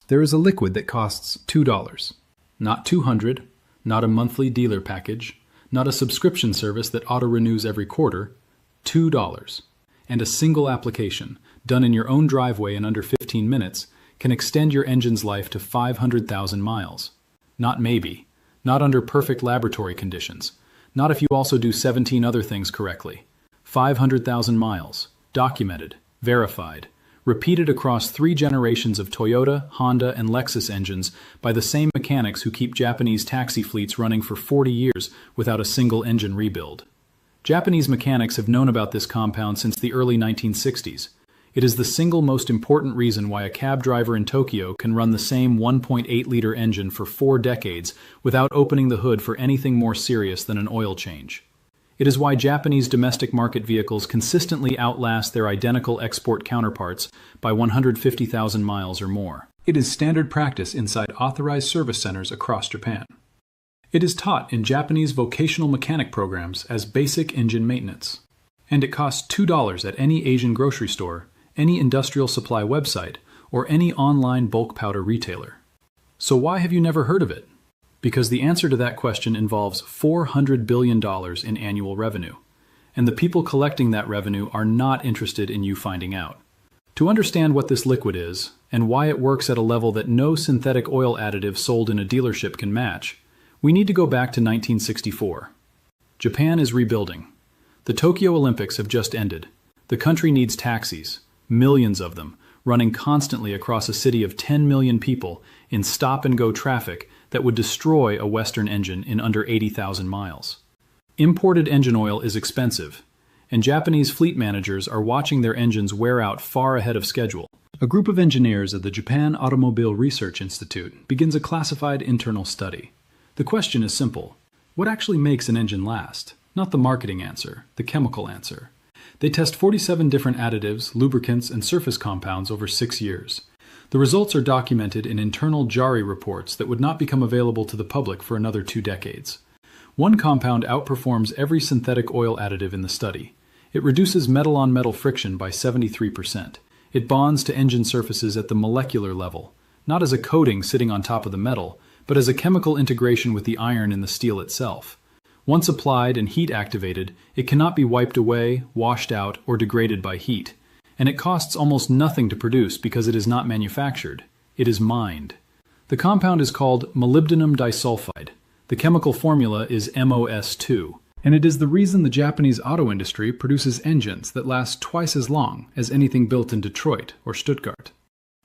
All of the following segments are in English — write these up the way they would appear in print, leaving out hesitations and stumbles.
There is a liquid that costs $2. Not 200, not a monthly dealer package, not a subscription service that auto-renews every quarter, $2. And a single application, done in your own driveway in under 15 minutes, can extend your engine's life to 500,000 miles. Not maybe, not under perfect laboratory conditions, not if you also do 17 other things correctly. 500,000 miles, documented, verified, repeated across 3 generations of Toyota, Honda, and Lexus engines by the same mechanics who keep Japanese taxi fleets running for 40 years without a single engine rebuild. Japanese mechanics have known about this compound since the early 1960s. It is the single most important reason why a cab driver in Tokyo can run the same 1.8-liter engine for 4 decades without opening the hood for anything more serious than an oil change. It is why Japanese domestic market vehicles consistently outlast their identical export counterparts by 150,000 miles or more. It is standard practice inside authorized service centers across Japan. It is taught in Japanese vocational mechanic programs as basic engine maintenance. And it costs $2 at any Asian grocery store, any industrial supply website, or any online bulk powder retailer. So why have you never heard of it? Because the answer to that question involves $400 billion in annual revenue, and the people collecting that revenue are not interested in you finding out. To understand what this liquid is, and why it works at a level that no synthetic oil additive sold in a dealership can match, we need to go back to 1964. Japan is rebuilding. The Tokyo Olympics have just ended. The country needs taxis, millions of them, running constantly across a city of 10 million people in stop-and-go traffic that would destroy a Western engine in under 80,000 miles. Imported engine oil is expensive, and Japanese fleet managers are watching their engines wear out far ahead of schedule. A group of engineers at the Japan Automobile Research Institute begins a classified internal study. The question is simple. What actually makes an engine last? Not the marketing answer, the chemical answer. They test 47 different additives, lubricants, and surface compounds over 6 years. The results are documented in internal JARI reports that would not become available to the public for another 2 decades. One compound outperforms every synthetic oil additive in the study. It reduces metal-on-metal friction by 73%. It bonds to engine surfaces at the molecular level, not as a coating sitting on top of the metal, but as a chemical integration with the iron in the steel itself. Once applied and heat activated, it cannot be wiped away, washed out, or degraded by heat. And it costs almost nothing to produce because it is not manufactured. It is mined. The compound is called molybdenum disulfide. The chemical formula is MOS2. And it is the reason the Japanese auto industry produces engines that last twice as long as anything built in Detroit or Stuttgart.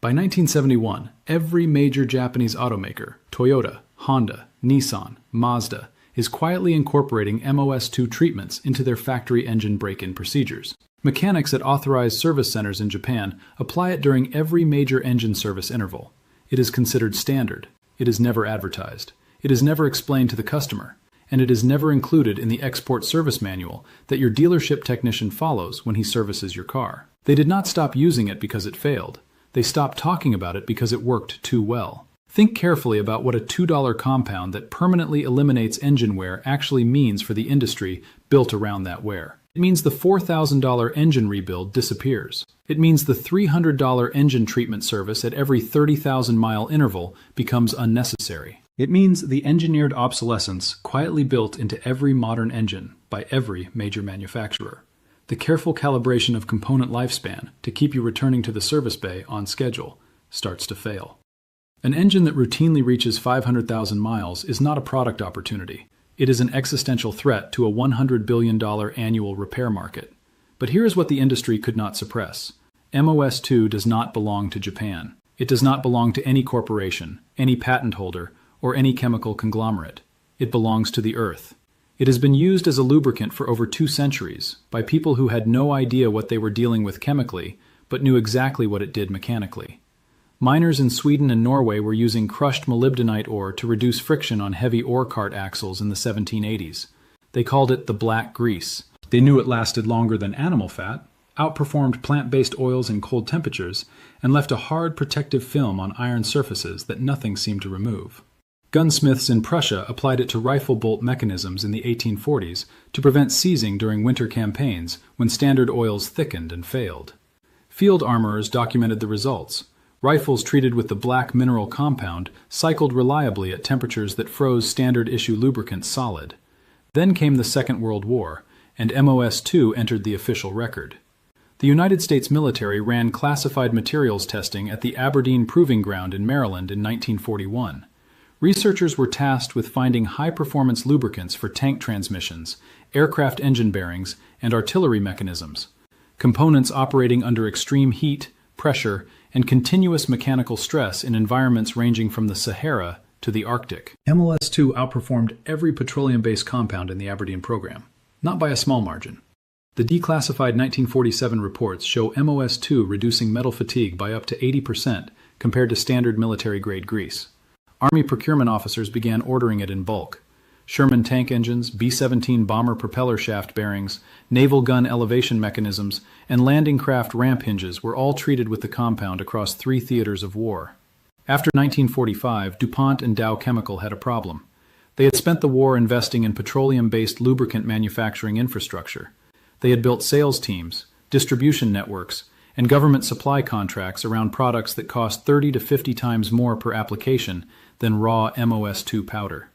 By 1971, every major Japanese automaker, Toyota, Honda, Nissan, Mazda, is quietly incorporating MOS2 treatments into their factory engine break-in procedures. Mechanics at authorized service centers in Japan apply it during every major engine service interval. It is considered standard. It is never advertised. It is never explained to the customer. And it is never included in the export service manual that your dealership technician follows when he services your car. They did not stop using it because it failed. They stopped talking about it because it worked too well. Think carefully about what a $2 compound that permanently eliminates engine wear actually means for the industry built around that wear. It means the $4,000 engine rebuild disappears. It means the $300 engine treatment service at every 30,000-mile interval becomes unnecessary. It means the engineered obsolescence quietly built into every modern engine by every major manufacturer. The careful calibration of component lifespan to keep you returning to the service bay on schedule starts to fail. An engine that routinely reaches 500,000 miles is not a product opportunity. It is an existential threat to a $100 billion annual repair market. But here is what the industry could not suppress. MOS2 does not belong to Japan. It does not belong to any corporation, any patent holder, or any chemical conglomerate. It belongs to the Earth. It has been used as a lubricant for over 2 centuries by people who had no idea what they were dealing with chemically, but knew exactly what it did mechanically. Miners in Sweden and Norway were using crushed molybdenite ore to reduce friction on heavy ore cart axles in the 1780s. They called it the black grease. They knew it lasted longer than animal fat, outperformed plant-based oils in cold temperatures, and left a hard protective film on iron surfaces that nothing seemed to remove. Gunsmiths in Prussia applied it to rifle bolt mechanisms in the 1840s to prevent seizing during winter campaigns when standard oils thickened and failed. Field armorers documented the results. Rifles treated with the black mineral compound cycled reliably at temperatures that froze standard-issue lubricants solid. Then came the Second World War, and MOS-2 entered the official record. The United States military ran classified materials testing at the Aberdeen Proving Ground in Maryland in 1941. Researchers were tasked with finding high-performance lubricants for tank transmissions, aircraft engine bearings, and artillery mechanisms, components operating under extreme heat, pressure, and continuous mechanical stress in environments ranging from the Sahara to the Arctic. MOS-2 outperformed every petroleum-based compound in the Aberdeen program, not by a small margin. The declassified 1947 reports show MOS-2 reducing metal fatigue by up to 80% compared to standard military-grade grease. Army procurement officers began ordering it in bulk. Sherman tank engines, B-17 bomber propeller shaft bearings, naval gun elevation mechanisms, and landing craft ramp hinges were all treated with the compound across 3 theaters of war. After 1945, DuPont and Dow Chemical had a problem. They had spent the war investing in petroleum-based lubricant manufacturing infrastructure. They had built sales teams, distribution networks, and government supply contracts around products that cost 30 to 50 times more per application than raw MOS-2 powder.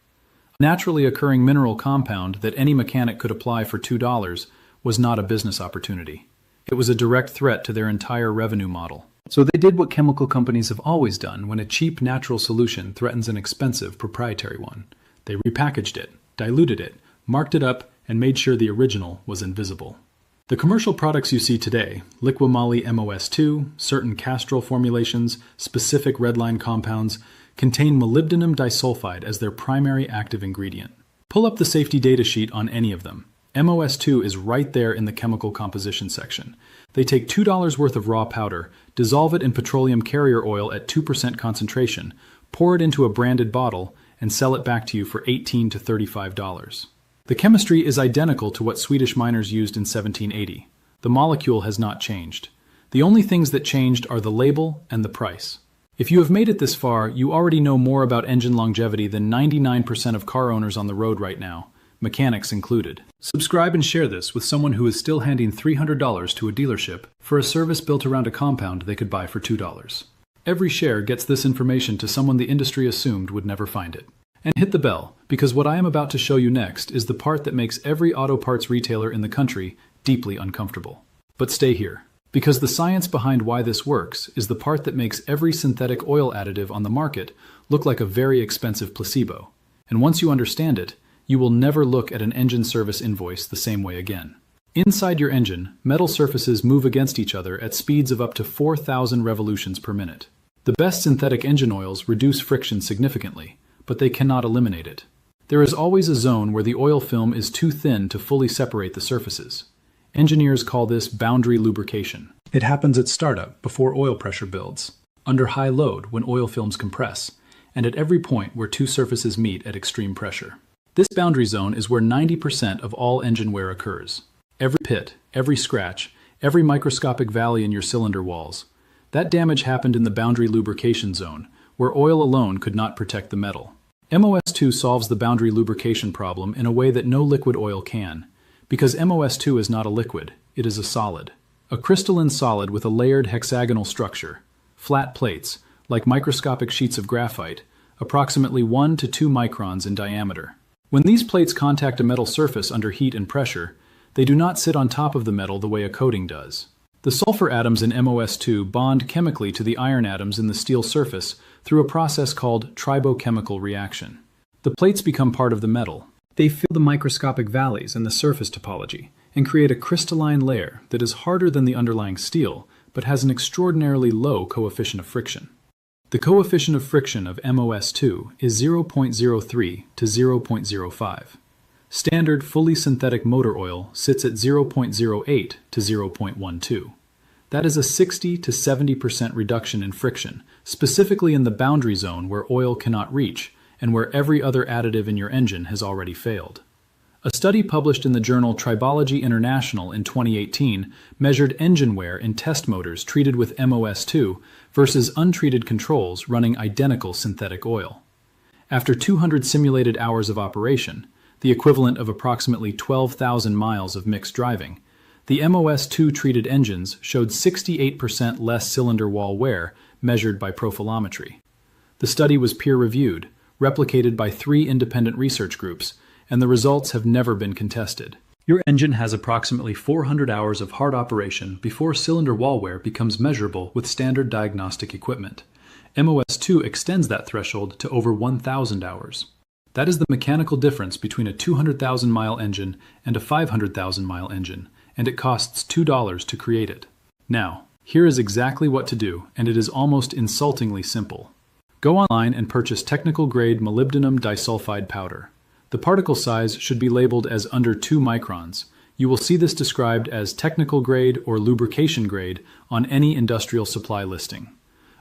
A naturally occurring mineral compound that any mechanic could apply for $2 was not a business opportunity. It was a direct threat to their entire revenue model. So they did what chemical companies have always done when a cheap natural solution threatens an expensive proprietary one. They repackaged it, diluted it, marked it up, and made sure the original was invisible. The commercial products you see today, Liqui-Moly MOS-2, certain Castrol formulations, specific redline compounds, contain molybdenum disulfide as their primary active ingredient. Pull up the safety data sheet on any of them. MOS-2 is right there in the chemical composition section. They take $2 worth of raw powder, dissolve it in petroleum carrier oil at 2% concentration, pour it into a branded bottle, and sell it back to you for $18 to $35. The chemistry is identical to what Swedish miners used in 1780. The molecule has not changed. The only things that changed are the label and the price. If you have made it this far, you already know more about engine longevity than 99% of car owners on the road right now, mechanics included. Subscribe and share this with someone who is still handing $300 to a dealership for a service built around a compound they could buy for $2. Every share gets this information to someone the industry assumed would never find it. And hit the bell, because what I am about to show you next is the part that makes every auto parts retailer in the country deeply uncomfortable. But stay here, because the science behind why this works is the part that makes every synthetic oil additive on the market look like a very expensive placebo. And once you understand it, you will never look at an engine service invoice the same way again. Inside your engine, metal surfaces move against each other at speeds of up to 4,000 revolutions per minute. The best synthetic engine oils reduce friction significantly, but they cannot eliminate it. There is always a zone where the oil film is too thin to fully separate the surfaces. Engineers call this boundary lubrication. It happens at startup before oil pressure builds, under high load when oil films compress, and at every point where two surfaces meet at extreme pressure. This boundary zone is where 90% of all engine wear occurs. Every pit, every scratch, every microscopic valley in your cylinder walls. That damage happened in the boundary lubrication zone, where oil alone could not protect the metal. MOS-2 solves the boundary lubrication problem in a way that no liquid oil can, because MOS-2 is not a liquid, it is a solid. A crystalline solid with a layered hexagonal structure. Flat plates, like microscopic sheets of graphite, approximately 1 to 2 microns in diameter. When these plates contact a metal surface under heat and pressure, they do not sit on top of the metal the way a coating does. The sulfur atoms in MOS-2 bond chemically to the iron atoms in the steel surface through a process called tribochemical reaction. The plates become part of the metal. They fill the microscopic valleys in the surface topology and create a crystalline layer that is harder than the underlying steel, but has an extraordinarily low coefficient of friction. The coefficient of friction of MOS-2 is 0.03 to 0.05. Standard fully synthetic motor oil sits at 0.08 to 0.12. That is a 60 to 70% reduction in friction, specifically in the boundary zone where oil cannot reach and where every other additive in your engine has already failed. A study published in the journal Tribology International in 2018 measured engine wear in test motors treated with MOS-2 versus untreated controls running identical synthetic oil. After 200 simulated hours of operation, the equivalent of approximately 12,000 miles of mixed driving, the MOS-2 treated engines showed 68% less cylinder wall wear measured by profilometry. The study was peer-reviewed, replicated by 3 independent research groups, and the results have never been contested. Your engine has approximately 400 hours of hard operation before cylinder wall wear becomes measurable with standard diagnostic equipment. MOS2 extends that threshold to over 1,000 hours. That is the mechanical difference between a 200,000-mile engine and a 500,000-mile engine, and it costs $2 to create it. Now, here is exactly what to do, and it is almost insultingly simple. Go online and purchase technical-grade molybdenum disulfide powder. The particle size should be labeled as under 2 microns. You will see this described as technical grade or lubrication grade on any industrial supply listing.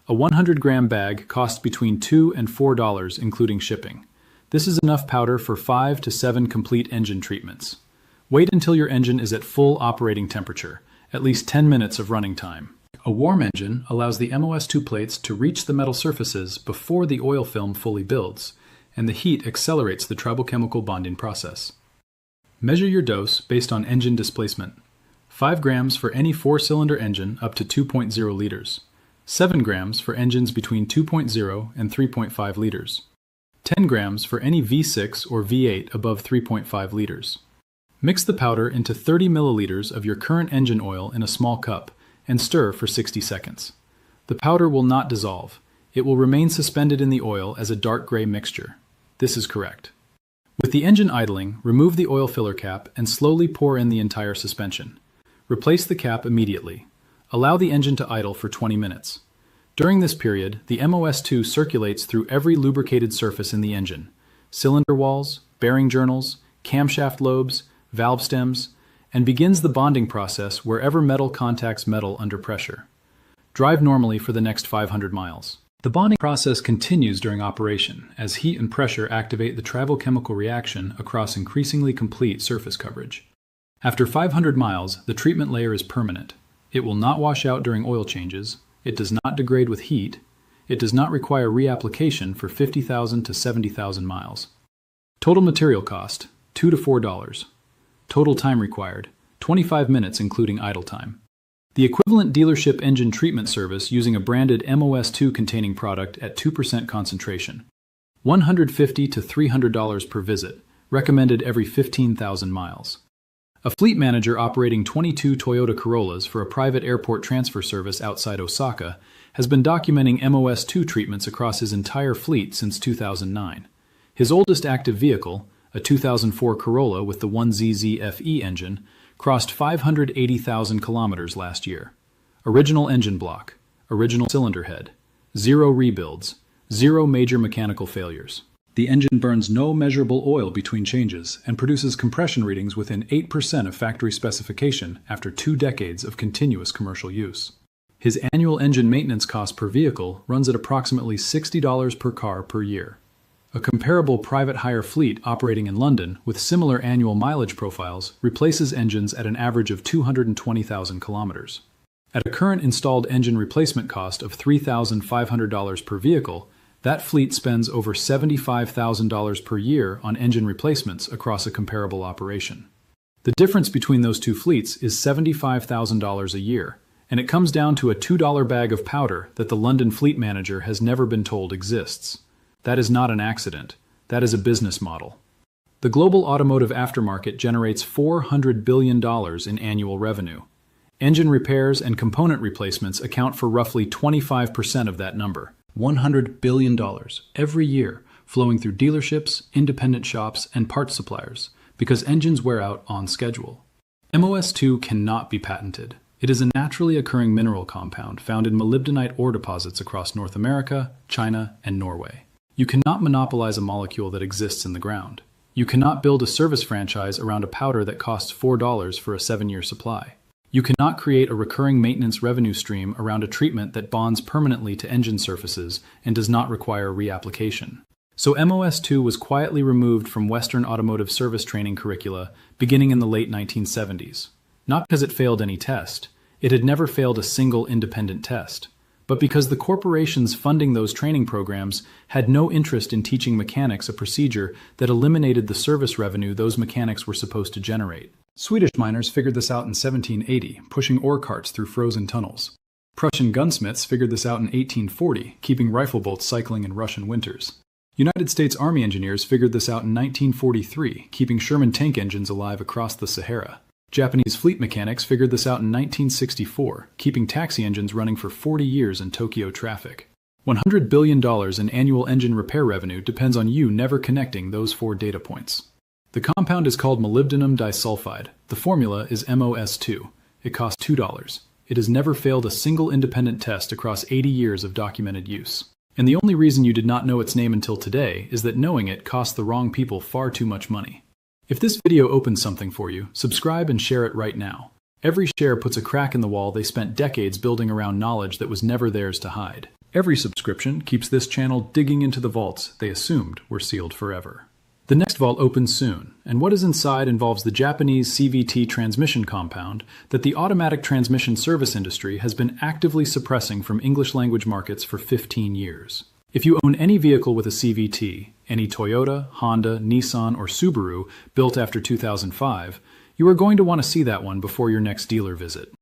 A 100-gram bag costs between $2 and $4, including shipping. This is enough powder for 5 to 7 complete engine treatments. Wait until your engine is at full operating temperature, at least 10 minutes of running time. A warm engine allows the MOS2 plates to reach the metal surfaces before the oil film fully builds, and the heat accelerates the tribochemical bonding process. Measure your dose based on engine displacement. 5 grams for any 4-cylinder engine up to 2.0 liters. 7 grams for engines between 2.0 and 3.5 liters. 10 grams for any V6 or V8 above 3.5 liters. Mix the powder into 30 milliliters of your current engine oil in a small cup and stir for 60 seconds. The powder will not dissolve. It will remain suspended in the oil as a dark gray mixture. This is correct. With the engine idling, remove the oil filler cap and slowly pour in the entire suspension. Replace the cap immediately. Allow the engine to idle for 20 minutes. During this period, the MOS2 circulates through every lubricated surface in the engine: cylinder walls, bearing journals, camshaft lobes, valve stems, and begins the bonding process wherever metal contacts metal under pressure. Drive normally for the next 500 miles. The bonding process continues during operation as heat and pressure activate the tribochemical reaction across increasingly complete surface coverage. After 500 miles, the treatment layer is permanent. It will not wash out during oil changes, it does not degrade with heat, it does not require reapplication for 50,000 to 70,000 miles. Total material cost, $2 to $4. Total time required, 25 minutes including idle time. The equivalent dealership engine treatment service using a branded MOS2 containing product at 2% concentration. $150 to $300 per visit, recommended every 15,000 miles. A fleet manager operating 22 Toyota Corollas for a private airport transfer service outside Osaka has been documenting MOS2 treatments across his entire fleet since 2009. His oldest active vehicle, a 2004 Corolla with the 1ZZ-FE engine, crossed 580,000 kilometers last year. Original engine block, original cylinder head, 0 rebuilds, 0 major mechanical failures. The engine burns no measurable oil between changes and produces compression readings within 8% of factory specification after 2 decades of continuous commercial use. His annual engine maintenance cost per vehicle runs at approximately $60 per car per year. A comparable private hire fleet operating in London with similar annual mileage profiles replaces engines at an average of 220,000 kilometers. At a current installed engine replacement cost of $3,500 per vehicle, that fleet spends over $75,000 per year on engine replacements across a comparable operation. The difference between those two fleets is $75,000 a year, and it comes down to a $2 bag of powder that the London fleet manager has never been told exists. That is not an accident. That is a business model. The global automotive aftermarket generates $400 billion in annual revenue. Engine repairs and component replacements account for roughly 25% of that number. $100 billion every year flowing through dealerships, independent shops, and parts suppliers because engines wear out on schedule. MOS2 cannot be patented. It is a naturally occurring mineral compound found in molybdenite ore deposits across North America, China, and Norway. You cannot monopolize a molecule that exists in the ground. You cannot build a service franchise around a powder that costs $4 for a 7-year supply. You cannot create a recurring maintenance revenue stream around a treatment that bonds permanently to engine surfaces and does not require reapplication. So MOS2 was quietly removed from Western automotive service training curricula beginning in the late 1970s. Not because it failed any test. It had never failed a single independent test. But because the corporations funding those training programs had no interest in teaching mechanics a procedure that eliminated the service revenue those mechanics were supposed to generate. Swedish miners figured this out in 1780, pushing ore carts through frozen tunnels. Prussian gunsmiths figured this out in 1840, keeping rifle bolts cycling in Russian winters. United States Army engineers figured this out in 1943, keeping Sherman tank engines alive across the Sahara. Japanese fleet mechanics figured this out in 1964, keeping taxi engines running for 40 years in Tokyo traffic. $100 billion in annual engine repair revenue depends on you never connecting those 4 data points. The compound is called molybdenum disulfide. The formula is MOS2. It costs $2. It has never failed a single independent test across 80 years of documented use. And the only reason you did not know its name until today is that knowing it cost the wrong people far too much money. If this video opens something for you, subscribe and share it right now. Every share puts a crack in the wall they spent decades building around knowledge that was never theirs to hide. Every subscription keeps this channel digging into the vaults they assumed were sealed forever. The next vault opens soon, and what is inside involves the Japanese CVT transmission compound that the automatic transmission service industry has been actively suppressing from English-language markets for 15 years. If you own any vehicle with a CVT, any Toyota, Honda, Nissan, or Subaru built after 2005, you are going to want to see that one before your next dealer visit.